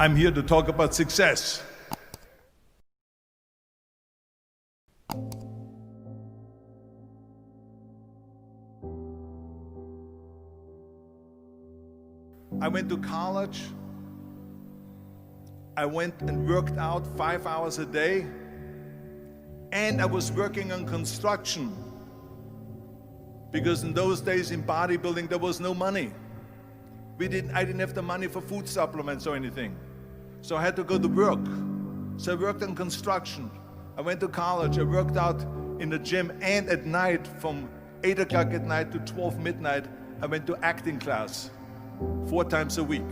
I'm here to talk about success. I went to college. I went and worked out 5 hours a day, and I was working on construction, because in those days in bodybuilding there was no money. I didn't have the money for food supplements or anything, so I had to go to work. So I worked on construction. I went to college. I worked out in the gym, and at night from 8 o'clock at night to 12 midnight I went to acting class 4 times a week.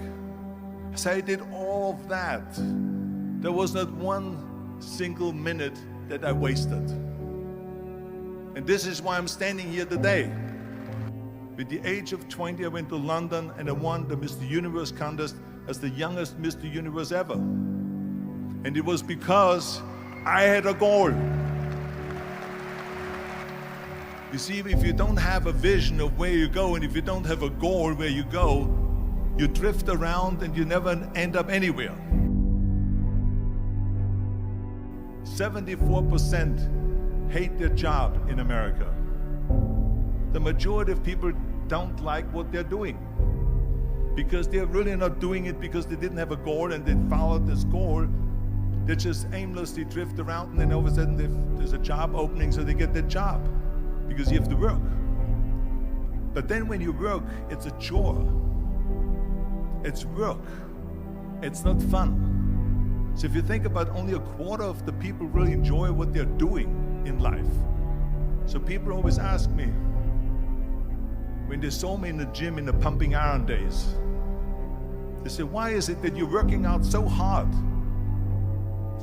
So I did all of that. There was not one single minute that I wasted. And this is why I'm standing here today. With the age of 20, I went to London and I won the Mr. Universe contest as the youngest Mr. Universe ever. And it was because I had a goal. You see, if you don't have a vision of where you go, and if you don't have a goal where you go, you drift around and you never end up anywhere. 74% hate their job in America. The majority of people don't like what they're doing because they're really not doing it because they didn't have a goal and they followed this goal. They just aimlessly drift around, and then all of a sudden there's a job opening, so they get that job because you have to work. But then when you work, it's a chore. It's work. It's not fun. So if you think about, only a quarter of the people really enjoy what they're doing in life. So people always ask me, when they saw me in the gym in the pumping iron days, they say, why is it that you're working out so hard?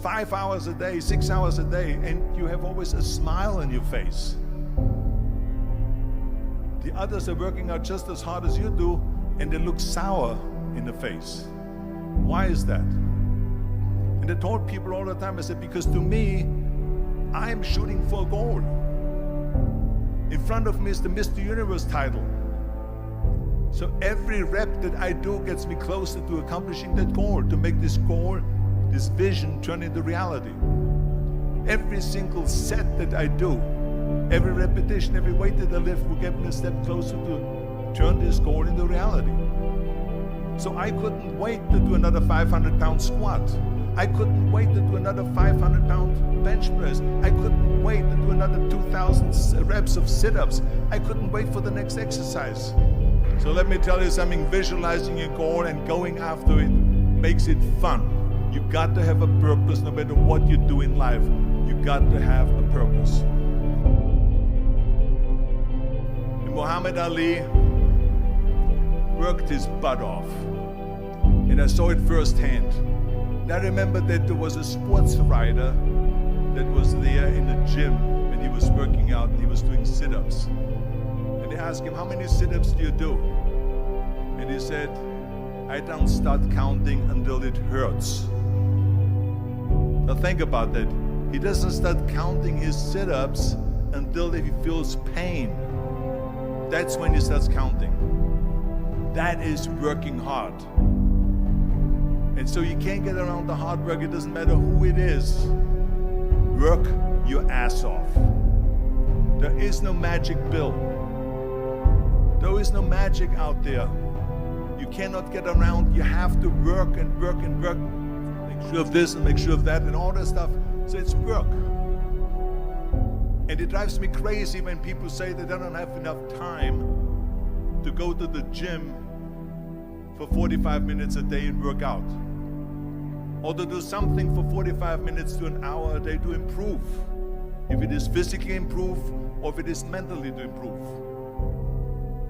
5 hours a day, 6 hours a day, and you have always a smile on your face. The others are working out just as hard as you do, and they look sour in the face. Why is that? And I told people all the time, I said, because to me, I'm shooting for a goal. In front of me is the Mr. Universe title. So every rep that I do gets me closer to accomplishing that goal, to make this goal, this vision, turn into reality. Every single set that I do, every repetition, every weight that I lift will get me a step closer to turn this goal into reality. So I couldn't wait to do another 500-pound squat. I couldn't wait to do another 500-pound bench press. I couldn't wait to do another 2,000 reps of sit-ups. I couldn't wait for the next exercise. So let me tell you something, visualizing your goal and going after it makes it fun. You got to have a purpose no matter what you do in life. You got to have a purpose. And Muhammad Ali worked his butt off, and I saw it firsthand. And I remember that there was a sports writer that was there in the gym when he was working out and he was doing sit-ups. And they asked him, how many sit-ups do you do? And he said, I don't start counting until it hurts. Now think about that. He doesn't start counting his sit-ups until he feels pain. That's when he starts counting. That is working hard. And so you can't get around the hard work. It doesn't matter who it is. Work your ass off. There is no magic pill. There is no magic out there. You cannot get around. You have to work and work and work. Make sure of this and make sure of that and all that stuff. So it's work. And it drives me crazy when people say that they don't have enough time to go to the gym for 45 minutes a day and work out. Or to do something for 45 minutes to an hour a day to improve. If it is physically improve or if it is mentally to improve.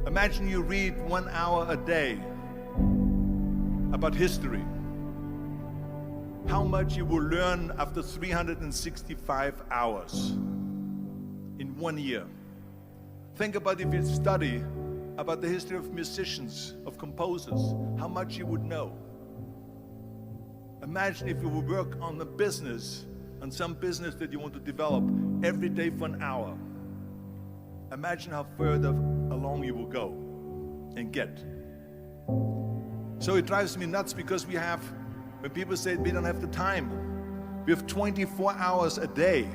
Imagine you read 1 hour a day about history. How much you will learn after 365 hours in 1 year. Think about if you study about the history of musicians, of composers, how much you would know. Imagine if you would work on a business, on some business that you want to develop every day for an hour. Imagine how further along you will go and get. So it drives me nuts because we have When people say we don't have the time, we have 24 hours a day.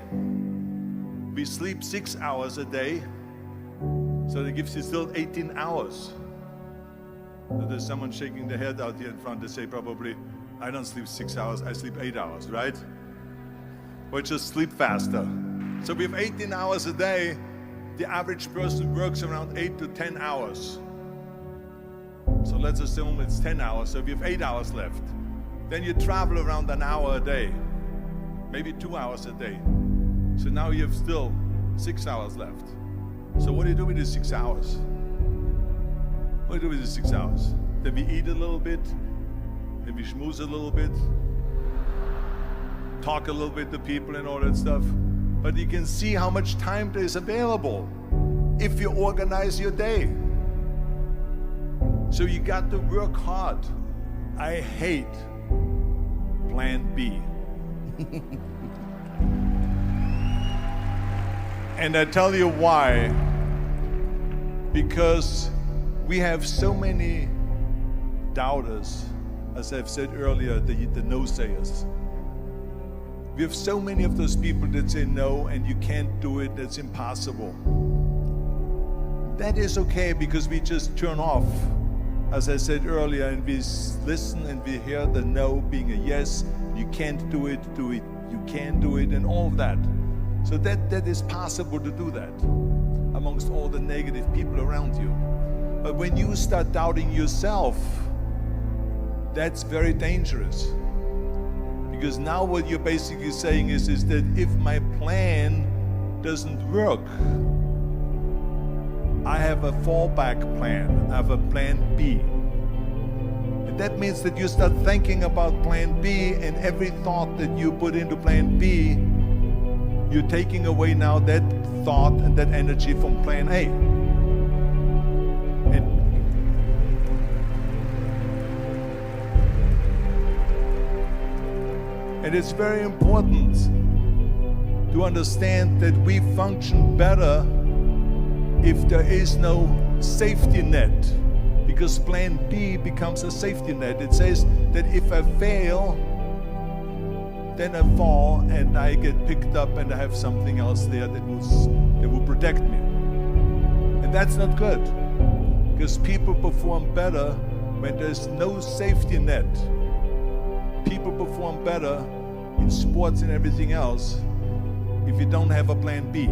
We sleep 6 hours a day, so that gives you still 18 hours. So there's someone shaking their head out here in front. They say probably, I don't sleep 6 hours, I sleep 8 hours, right? Or just sleep faster. So we have 18 hours a day. The average person works around 8 to 10 hours. So let's assume it's 10 hours, so we have 8 hours left. Then you travel around an hour a day, maybe 2 hours a day. So now you have still 6 hours left. So what do you do with these 6 hours? What do you do with these 6 hours? Then we eat a little bit, then we schmooze a little bit, talk a little bit to people and all that stuff. But you can see how much time there is available if you organize your day. So you got to work hard. I hate plan B. And I tell you why. Because we have so many doubters, as I've said earlier, the no-sayers. We have so many of those people that say no and you can't do it, that's impossible. That is okay because we just turn off, as I said earlier, and we listen and we hear the no being a yes. You can't do it, you can do it, and all of that. So that is possible to do that amongst all the negative people around you. But when you start doubting yourself, that's very dangerous. Because now what you're basically saying is that if my plan doesn't work, I have a fallback plan, I have a plan B. And that means that you start thinking about plan B, and every thought that you put into plan B, you're taking away now that thought and that energy from plan A. And it's very important to understand that we function better if there is no safety net, because plan B becomes a safety net. It says that if I fail, then I fall and I get picked up and I have something else there that will protect me. And that's not good, because people perform better when there's no safety net. People perform better in sports and everything else if you don't have a plan B.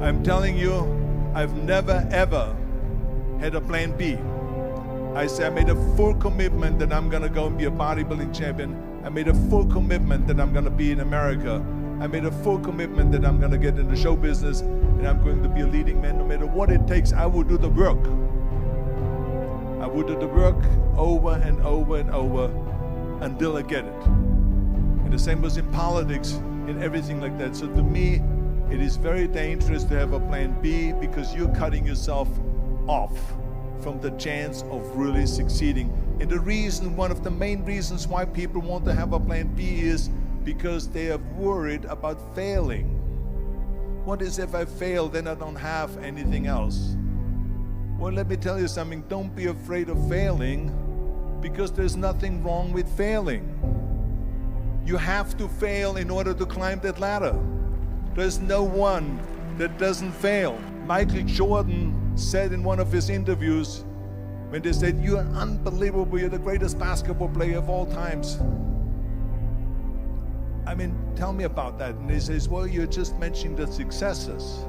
I'm telling you, I've never ever had a plan B. I made a full commitment that I'm gonna go and be a bodybuilding champion. I made a full commitment that I'm gonna be in America. I made a full commitment that I'm gonna get in the show business and I'm going to be a leading man. No matter what it takes, I will do the work. I will do the work over and over and over until I get it. And the same was in politics, in everything like that. So to me, it is very dangerous to have a plan B, because you're cutting yourself off from the chance of really succeeding. And the reason, one of the main reasons why people want to have a plan B is because they are worried about failing. What is if I fail, then I don't have anything else? Well, let me tell you something, don't be afraid of failing, because there's nothing wrong with failing. You have to fail in order to climb that ladder. There's no one that doesn't fail. Michael Jordan said in one of his interviews, when they said, "You're unbelievable, you're the greatest basketball player of all times." I mean, tell me about that. And he says, well, you're just mentioning the successes.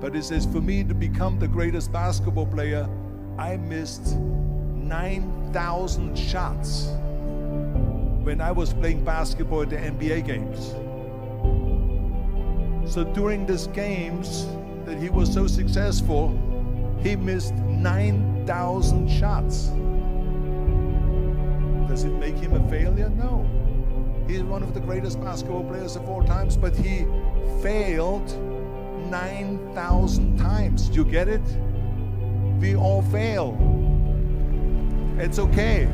But he says, for me to become the greatest basketball player, I missed 9,000 shots when I was playing basketball at the NBA games. So during these games that he was so successful, he missed 9,000 shots. Does it make him a failure? No. He's one of the greatest basketball players of all times, but he failed 9,000 times. Do you get it? We all fail. It's okay.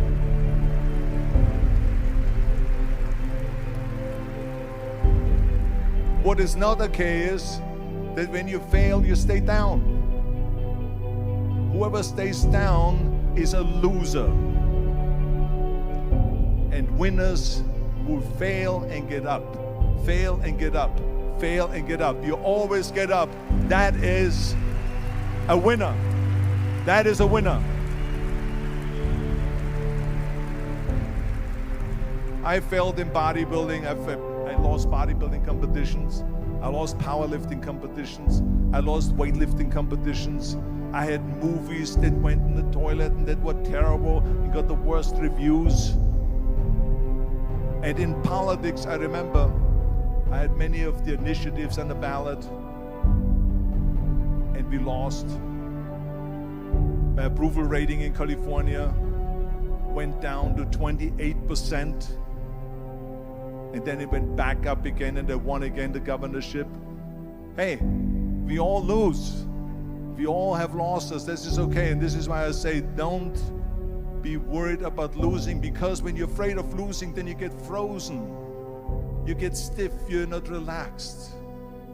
What is not okay is that when you fail, you stay down. Whoever stays down is a loser. winners who fail and get up, fail and get up, fail and get up. You always get up. That is a winner. That is a winner. I failed in bodybuilding. I lost bodybuilding competitions. I lost powerlifting competitions. I lost weightlifting competitions. I had movies that went in the toilet and that were terrible and got the worst reviews. And in politics, I remember I had many of the initiatives on the ballot, and we lost. My approval rating in California went down to 28%, and then it went back up again, and I won again the governorship. Hey, we all lose. We all have losses. This is okay, and this is why I say don't be worried about losing, because when you're afraid of losing, then you get frozen. You get stiff, you're not relaxed.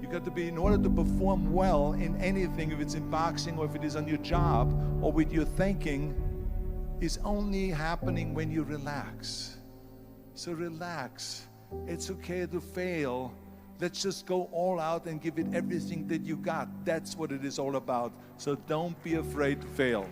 You got to be, in order to perform well in anything, if it's in boxing or if it is on your job or with your thinking, is only happening when you relax. So relax. It's okay to fail. Let's just go all out and give it everything that you got. That's what it is all about. So don't be afraid to fail.